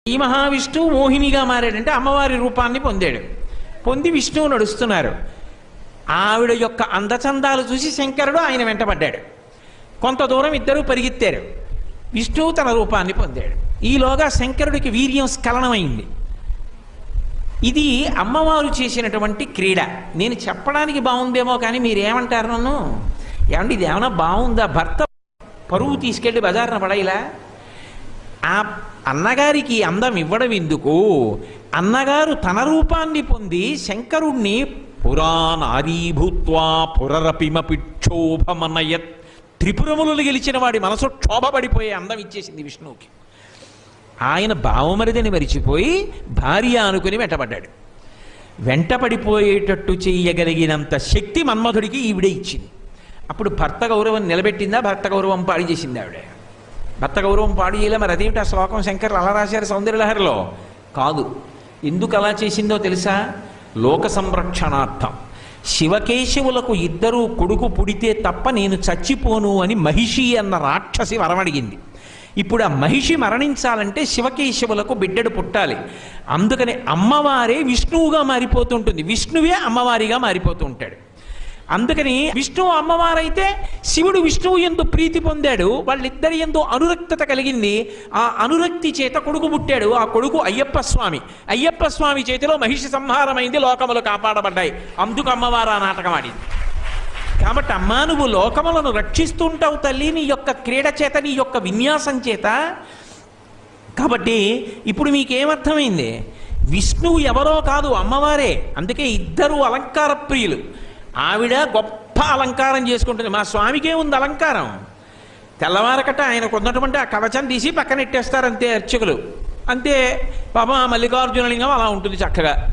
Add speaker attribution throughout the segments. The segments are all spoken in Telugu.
Speaker 1: ఈ మహావిష్ణువు మోహినిగా మారాడంటే అమ్మవారి రూపాన్ని పొందాడు. పొంది విష్ణువు నడుస్తున్నారు. ఆవిడ యొక్క అందచందాలు చూసి శంకరుడు ఆయన వెంటబడ్డాడు. కొంత దూరం ఇద్దరూ పరిగెత్తారు. విష్ణువు తన రూపాన్ని పొందాడు. ఈలోగా శంకరుడికి వీర్యం స్ఖలనమైంది. ఇది అమ్మవారు చేసినటువంటి క్రీడ. నేను చెప్పడానికి బాగుందేమో కానీ మీరేమంటారు నన్ను? ఏమంటే ఇది ఏమన్నా బాగుందా? భర్త పరువు తీసుకెళ్ళి బజార్న పడైలా ఆ అన్నగారికి అందం ఇవ్వడం ఎందుకు? అన్నగారు తన రూపాన్ని పొంది శంకరుణ్ణి పురాణారీభూత్వా పురరపిమపిక్షోభమనయత్, త్రిపురములు గెలిచిన వాడి మనసు క్షోభపడిపోయే అందం ఇచ్చేసింది విష్ణువుకి. ఆయన భావమరిదని మరిచిపోయి భార్య అనుకుని వెంటబడ్డాడు. వెంటపడిపోయేటట్టు చెయ్యగలిగినంత శక్తి మన్మధుడికి ఈవిడే ఇచ్చింది. అప్పుడు భర్త గౌరవం నిలబెట్టిందా? భర్త గౌరవం పాడు చేసింది ఆవిడ. భర్త గౌరవం పాడు చేయలే. మరి అదేమిటి ఆ శ్లోకం శంకర్లు అలా రాశారు సౌందర్యలహరిలో? కాదు. ఎందుకు అలా చేసిందో తెలుసా? లోక సంరక్షణార్థం. శివకేశవులకు ఇద్దరూ కొడుకు పుడితే తప్ప నేను చచ్చిపోను అని మహిషి అన్న రాక్షసి వరమడిగింది. ఇప్పుడు ఆ మహిషి మరణించాలంటే శివకేశవులకు బిడ్డడు పుట్టాలి. అందుకని అమ్మవారే విష్ణువుగా మారిపోతుంటుంది, విష్ణువే అమ్మవారిగా మారిపోతూ ఉంటాడు. అందుకని విష్ణువు అమ్మవారైతే శివుడు విష్ణువు యందు ప్రీతి పొందాడు. వాళ్ళిద్దరి యందు అనురక్తత కలిగింది. ఆ అనురక్తి చేత కొడుకు పుట్టాడు. ఆ కొడుకు అయ్యప్ప స్వామి. అయ్యప్ప స్వామి చేతిలో మహిషి సంహారమైంది, లోకములు కాపాడబడ్డాయి. అందుకు అమ్మవారు ఆ నాటకం ఆడింది. కాబట్టి అమ్మా, నువ్వు లోకములను రక్షిస్తుంటావు తల్లి, నీ యొక్క క్రీడ చేత, నీ యొక్క విన్యాసం చేత. కాబట్టి ఇప్పుడు మీకేమర్థమైంది? విష్ణువు ఎవరో కాదు, అమ్మవారే. అందుకే ఇద్దరు అలంకార ప్రియులు. ఆవిడ గొప్ప అలంకారం చేసుకుంటుంది. మా స్వామికే ఉంది అలంకారం. తెల్లవారకట ఆయనకు ఉన్నటువంటి ఆ కవచం తీసి పక్కనెట్టేస్తారు అంతే అర్చకులు. అంతే పాపం ఆ మల్లికార్జున లింగం అలా ఉంటుంది చక్కగా.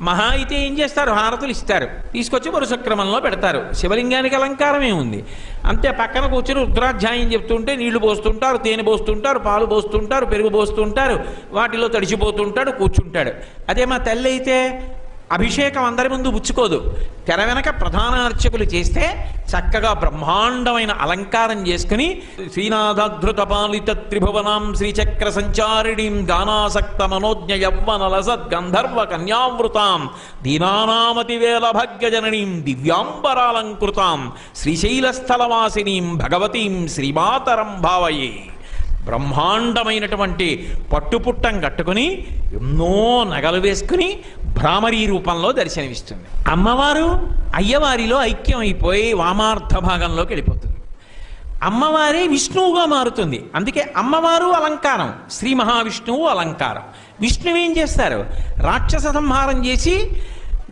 Speaker 1: మహా అయితే ఏం చేస్తారు? హారతులు ఇస్తారు, తీసుకొచ్చి వరుస క్రమంలో పెడతారు. శివలింగానికి అలంకారమే ఉంది. అంతే పక్కన కూర్చొని రుద్రాధ్యాయం చెప్తుంటే నీళ్లు పోస్తుంటారు, తేనె పోస్తుంటారు, పాలు పోస్తుంటారు, పెరుగు పోస్తుంటారు, వాటిలో తడిచిపోతుంటాడు, కూర్చుంటాడు. అదే మా తల్లి అయితే అభిషేకం అందరి ముందు పుచ్చుకోదు. తెర వెనక ప్రధాన అర్చకులు చేస్తే చక్కగా బ్రహ్మాండమైన అలంకారం చేసుకుని శ్రీనాథధృత పాలిత త్రిభువనాం శ్రీచక్ర సంచారిణీం గానాసక్త మనోజ్ఞ యవ్వన లసద్ గంధర్వ కన్యావృతాం దీనానామతి వేల భాగ్యజననీం దివ్యాంబరాలంకృతాం శ్రీశైలస్థలవాసినీం భగవతీం శ్రీమాతరం భావయే. బ్రహ్మాండమైనటువంటి పట్టుపుట్టం కట్టుకుని ఎన్నో నగలు వేసుకుని భ్రామరీ రూపంలో దర్శనమిస్తుంది. అమ్మవారు అయ్యవారిలో ఐక్యం అయిపోయి వామార్థ భాగంలోకి వెళ్ళిపోతుంది. అమ్మవారే విష్ణువుగా మారుతుంది. అందుకే అమ్మవారు అలంకారం, శ్రీ మహావిష్ణువు అలంకారం. విష్ణువు ఏం చేస్తారు? రాక్షస సంహారం చేసి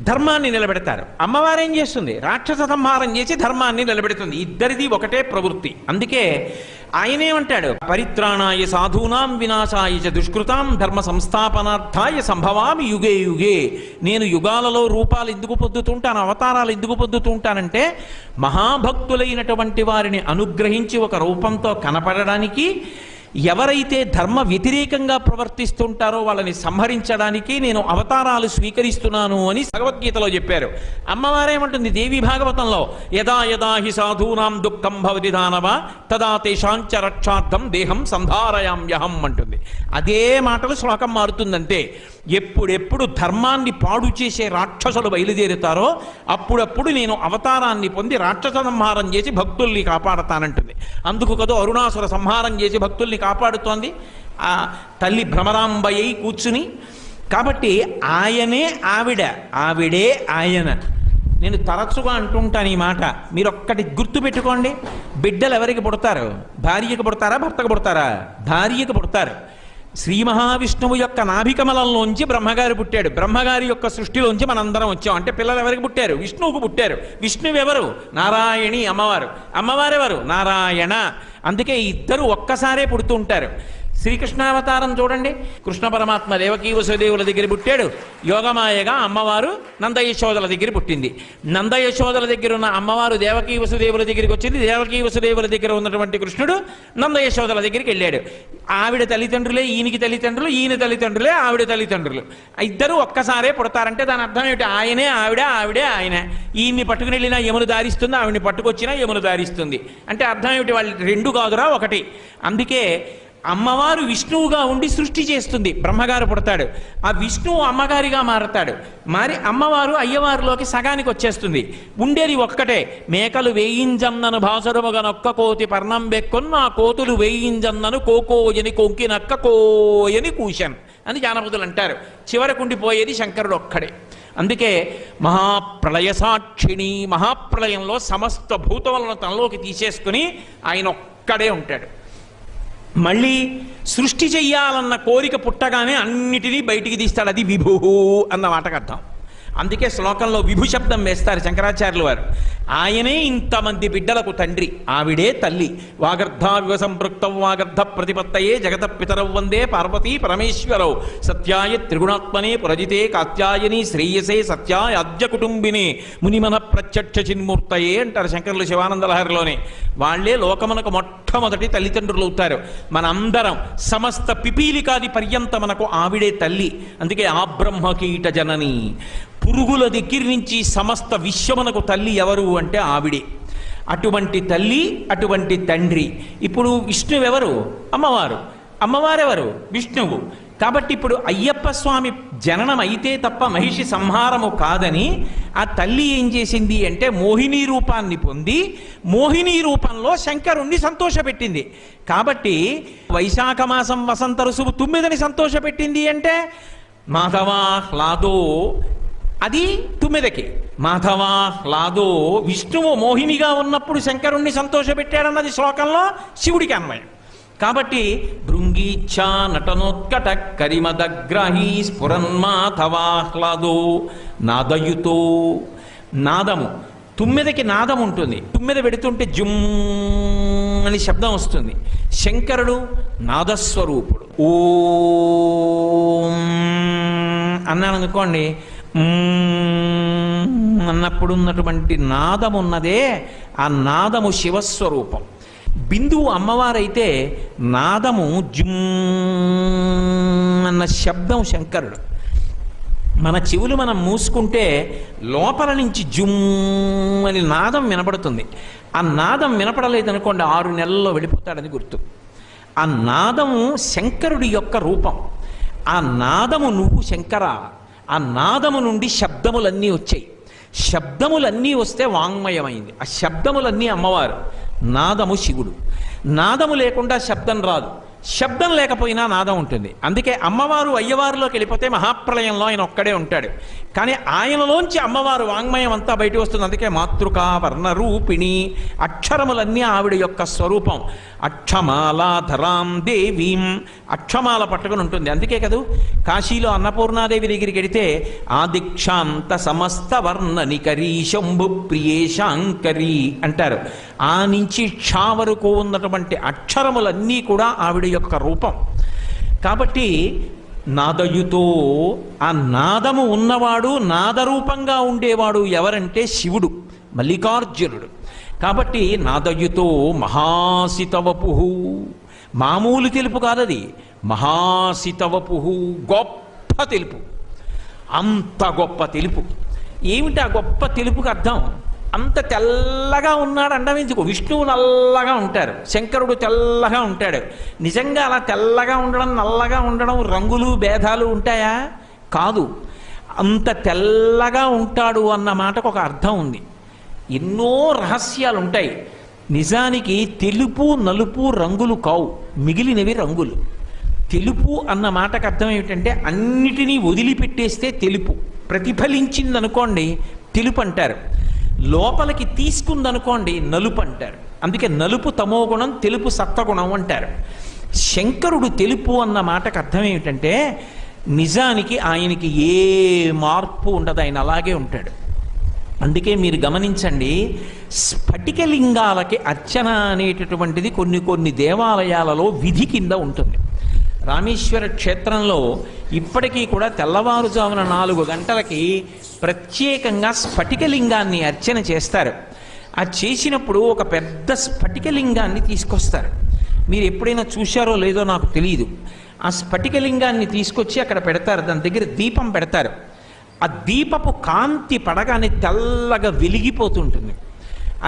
Speaker 1: ధర్మాన్ని నిలబెడతారు. అమ్మవారేం చేస్తుంది? రాక్షస సంహారం చేసి ధర్మాన్ని నిలబెడుతుంది. ఇద్దరిది ఒకటే ప్రవృత్తి. అందుకే ఆయనేమంటాడు? పరిత్రాణాయ సాధూనాం వినాశాయ చ దుష్కృతాం ధర్మ సంస్థాపనార్థాయ సంభవామి యుగే యుగే. నేను యుగాలలో రూపాలు ఎందుకు పొందుతుంటాను, అవతారాలు ఎందుకు పొందుతుంటానంటే మహాభక్తులైనటువంటి వారిని అనుగ్రహించి ఒక రూపంతో కనపడడానికి, ఎవరైతే ధర్మ వ్యతిరేకంగా ప్రవర్తిస్తుంటారో వాళ్ళని సంహరించడానికి నేను అవతారాలు స్వీకరిస్తున్నాను అని భగవద్గీతలో చెప్పారు. అమ్మవారేమంటుంది దేవి భాగవతంలో? యదా యదా హి సాధూనాం దుఃఖం భవతి దానవ తదా తేషాంచ రక్షార్థం దేహం సంధారయామ్యహం అంటుంది. అదే మాటలు శ్లోకం మారుతుందంటే ఎప్పుడెప్పుడు ధర్మాన్ని పాడు చేసే రాక్షసులు బయలుదేరుతారో అప్పుడప్పుడు నేను అవతారాన్ని పొంది రాక్షస సంహారం చేసి భక్తుల్ని కాపాడతానంటుంది. అందుకు కదో అరుణాసుర సంహారం చేసి భక్తుల్ని కాపాడుతోంది ఆ తల్లి భ్రమరాంబయ్య కూర్చుని. కాబట్టి ఆయనే ఆవిడ, ఆవిడే ఆయన. నేను తరచుగా అంటుంటాను ఈ మాట, మీరు ఒక్కటి గుర్తుపెట్టుకోండి. బిడ్డలు ఎవరికి పుడతారు? భార్యకు పుడతారా, భర్తకు పుడతారా? భార్యకు పుడతారు. శ్రీ మహావిష్ణువు యొక్క నాభికమలంలోంచి బ్రహ్మగారు పుట్టాడు. బ్రహ్మగారి యొక్క సృష్టిలోంచి మనందరం వచ్చాం. అంటే పిల్లలు ఎవరికి పుట్టారు? విష్ణువుకు పుట్టారు. విష్ణువు ఎవరు? నారాయణి అమ్మవారు. అమ్మవారెవరు? నారాయణ. అందుకే ఇద్దరు ఒక్కసారే పుడుతూ ఉంటారు. శ్రీకృష్ణావతారం చూడండి. కృష్ణ పరమాత్మ దేవకీ వసుదేవుల దగ్గర పుట్టాడు. యోగమాయగా అమ్మవారు నందయశోదల దగ్గర పుట్టింది. నందయశోదల దగ్గర ఉన్న అమ్మవారు దేవకీ వసుదేవుల దగ్గరికి వచ్చింది. దేవకీ వసుదేవుల దగ్గర ఉన్నటువంటి కృష్ణుడు నందయశోదల దగ్గరికి వెళ్ళాడు. ఆవిడ తల్లిదండ్రులే ఈయనకి తల్లిదండ్రులు, ఈయన తల్లిదండ్రులే ఆవిడ తల్లిదండ్రులు. ఇద్దరు ఒక్కసారే పుడతారంటే దాని అర్థం ఏమిటి? ఆయనే ఆవిడ, ఆవిడే ఆయన. ఈయన్ని పట్టుకుని వెళ్ళినా యమును దారిస్తుంది, ఆవిడని పట్టుకొచ్చినా యమును దారిస్తుంది. అంటే అర్థం ఏమిటి? వాళ్ళు రెండు కాదురా ఒకటి. అందుకే అమ్మవారు విష్ణువుగా ఉండి సృష్టి చేస్తుంది. బ్రహ్మగారు పుడతాడు, ఆ విష్ణువు అమ్మగారిగా మారతాడు, మరి అమ్మవారు అయ్యవారిలోకి సగానికి వచ్చేస్తుంది. ఉండేది ఒక్కటే, మేకలు వేయింజన్నను భాసరముగనొక్క కోతి పర్ణం బెక్కొన్న ఆ కోతులు వేయింజన్నను కోకోయని కొంకినక్క కోయని కూశాను అని జానపదులు అంటారు. చివరకుండిపోయేది శంకరుడు ఒక్కడే. అందుకే మహాప్రళయ సాక్షిణి, మహాప్రళయంలో సమస్త భూతములను తనలోకి తీసేసుకుని ఆయన ఒక్కడే ఉంటాడు. మళ్ళీ సృష్టి చెయ్యాలన్న కోరిక పుట్టగానే అన్నిటినీ బయటికి తీస్తాడు. అది విభు అన్న మాటకు అర్థం. అందుకే శ్లోకంలో విభు శబ్దం వేస్తారు శంకరాచార్యుల వారు. ఆయనే ఇంతమంది బిడ్డలకు తండ్రి, ఆవిడే తల్లి. వాగర్ధావివ సంపృక్తం వాగర్ధ ప్రతిపత్తయే జగత పితరౌ వందే పార్వతీ పరమేశ్వరౌ సత్యాయ త్రిగుణాత్మనే పురజితే కాత్యాయని శ్రేయసే సత్యాయ అద్య కుటుంబినే మునిమన ప్రత్యక్ష చిన్మూర్తయే అంటారు శంకరులు శివానందలహరిలోనే. వాళ్లే లోకమునకు మొట్టమొదటి తల్లిదండ్రులు అవుతారు. మనందరం సమస్త పిపీలికాది పర్యంతమునకు ఆవిడే తల్లి. అందుకే ఆ బ్రహ్మకీట జనని, పురుగుల దగ్గర నుంచి సమస్త విశ్వమునకు తల్లి ఎవరు అంటే ఆవిడే. అటువంటి తల్లి, అటువంటి తండ్రి. ఇప్పుడు విష్ణువు ఎవరు? అమ్మవారు. అమ్మవారెవరు? విష్ణువు. కాబట్టి ఇప్పుడు అయ్యప్ప స్వామి జననం అయితే తప్ప మహిషి సంహారము కాదని ఆ తల్లి ఏం చేసింది అంటే మోహిని రూపాన్ని పొంది మోహిని రూపంలో శంకరుణ్ణి సంతోషపెట్టింది. కాబట్టి వైశాఖ మాసం వసంత ఋతువు 9ని సంతోషపెట్టింది అంటే మాధవాహ్లాదో, అది 9కి మాధవాహ్లాదో. విష్ణువు మోహినిగా ఉన్నప్పుడు శంకరుణ్ణి సంతోషపెట్టాడన్నది శ్లోకంలో శివుడికి అన్వయం. కాబట్టి భృంగీచ్ఛా నటనోత్కట కరిమదగ్రాహి స్ఫురన్మాధవాహ్లాదో నాదయుతో. నాదము 9కి నాదం ఉంటుంది. 9 పెడుతుంటే జుమ్ అని శబ్దం వస్తుంది. శంకరుడు నాదస్వరూపుడు. ఓం అన్నాను అనుకోండి, అన్నప్పుడు ఉన్నటువంటి నాదం ఉన్నదే, ఆ నాదము శివస్వరూపం. బిందువు అమ్మవారైతే నాదము జుమ్ అన్న శబ్దం శంకరుడు. మన చెవులు మనం మూసుకుంటే లోపల నుంచి జుమ్ అని నాదం వినపడుతుంది. ఆ నాదం వినపడలేదనుకోండి 6 నెలల్లో వెళ్ళిపోతాడని గుర్తు. ఆ నాదము శంకరుడి యొక్క రూపం. ఆ నాదము నువ్వు శంకర. ఆ నాదము నుండి శబ్దములన్నీ వచ్చాయి. శబ్దములన్నీ వస్తే వాంగ్మయమైంది. ఆ శబ్దములన్నీ అమ్మవారు, నాదము శివుడు. నాదము లేకుండా శబ్దం రాదు, శబ్దం లేకపోయినా నాదం ఉంటుంది. అందుకే అమ్మవారు అయ్యవారిలోకి వెళ్ళిపోతే మహాప్రళయంలో ఆయన ఒక్కడే ఉంటాడు. కానీ ఆయనలోంచి అమ్మవారు వాంగ్మయం అంతా బయట వస్తుంది. అందుకే మాతృకా వర్ణరూపిణి, అక్షరములన్నీ ఆవిడ యొక్క స్వరూపం. అక్షమాలాధరాం దేవీం, అక్షమాల పట్టుకుని ఉంటుంది. అందుకే కదూ కాశీలో అన్నపూర్ణాదేవి దగ్గరికి వెడితే ఆదిక్షాంత సమస్త వర్ణనికరీ శంభు ప్రియేశాంకరీ అంటారు. ఆ నుంచి క్షా వరకు ఉన్నటువంటి అక్షరములన్నీ కూడా ఆవిడ యొక్క రూపం. కాబట్టి నాదయుతో, ఆ నాదము ఉన్నవాడు, నాదరూపంగా ఉండేవాడు ఎవరంటే శివుడు, మల్లికార్జునుడు. కాబట్టి నాదయుతో మహాసితవపు, మామూలు తెలుపు కాదది, మహాసితవపు, గొప్ప తెలుపు. అంత గొప్ప తెలుపు. ఏమిటి ఆ గొప్ప తెలుపుకి అర్థం? అంత తెల్లగా ఉన్నాడు అండం ఎందుకు? విష్ణువు నల్లగా ఉంటారు, శంకరుడు తెల్లగా ఉంటాడు. నిజంగా అలా తెల్లగా ఉండడం, నల్లగా ఉండడం రంగులు భేదాలు ఉంటాయా? కాదు. అంత తెల్లగా ఉంటాడు అన్న మాటకు ఒక అర్థం ఉంది. ఎన్నో రహస్యాలు ఉంటాయి. నిజానికి తెలుపు నలుపు రంగులు కావు, మిగిలినవి రంగులు. తెలుపు అన్న మాటకు అర్థం ఏమిటంటే అన్నిటినీ వదిలిపెట్టేస్తే తెలుపు, ప్రతిఫలించిందనుకోండి తెలుపు అంటారు, లోపలికి తీసుకుందనుకోండి నలుపు అంటారు. అందుకే నలుపు తమోగుణం, తెలుపు సత్వగుణం అంటారు. శంకరుడు తెలుపు అన్న మాటకు అర్థం ఏమిటంటే నిజానికి ఆయనకి ఏ మార్పు ఉండదు, ఆయన అలాగే ఉంటాడు. అందుకే మీరు గమనించండి, స్ఫటికలింగాలకి అర్చన అనేటటువంటిది కొన్ని కొన్ని దేవాలయాలలో విధి కింద ఉంటుంది. రామేశ్వర క్షేత్రంలో ఇప్పటికీ కూడా తెల్లవారుజామున 4 గంటలకి ప్రత్యేకంగా స్ఫటికలింగాన్ని అర్చన చేస్తారు. ఆ చేసినప్పుడు ఒక పెద్ద స్ఫటికలింగాన్ని తీసుకొస్తారు. మీరు ఎప్పుడైనా చూశారో లేదో నాకు తెలియదు. ఆ స్ఫటికలింగాన్ని తీసుకొచ్చి అక్కడ పెడతారు, దాని దగ్గర దీపం పెడతారు. ఆ దీపపు కాంతి పడగానే తెల్లగా వెలిగిపోతుంటుంది.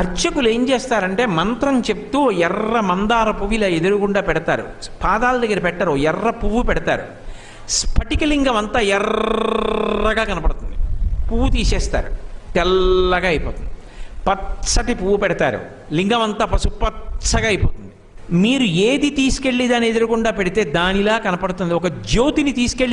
Speaker 1: అర్చకులు ఏం చేస్తారంటే మంత్రం చెప్తూ ఎర్ర మందార పువ్వు ఇలా ఎదురుగుండా పెడతారు, పాదాల దగ్గర పెట్టరు, ఎర్ర పువ్వు పెడతారు. స్ఫటికలింగం అంతా ఎర్రగా కనపడుతుంది, పువ్వు తీసేస్తారు, తెల్లగా అయిపోతుంది. పచ్చటి పువ్వు పెడతారు, లింగం అంతా పసుపు పచ్చగా అయిపోతుంది. మీరు ఏది తీసుకెళ్ళి దాన్ని ఎదురుగుండా పెడితే దానిలా కనపడుతుంది. ఒక జ్యోతిని తీసుకెళ్ళి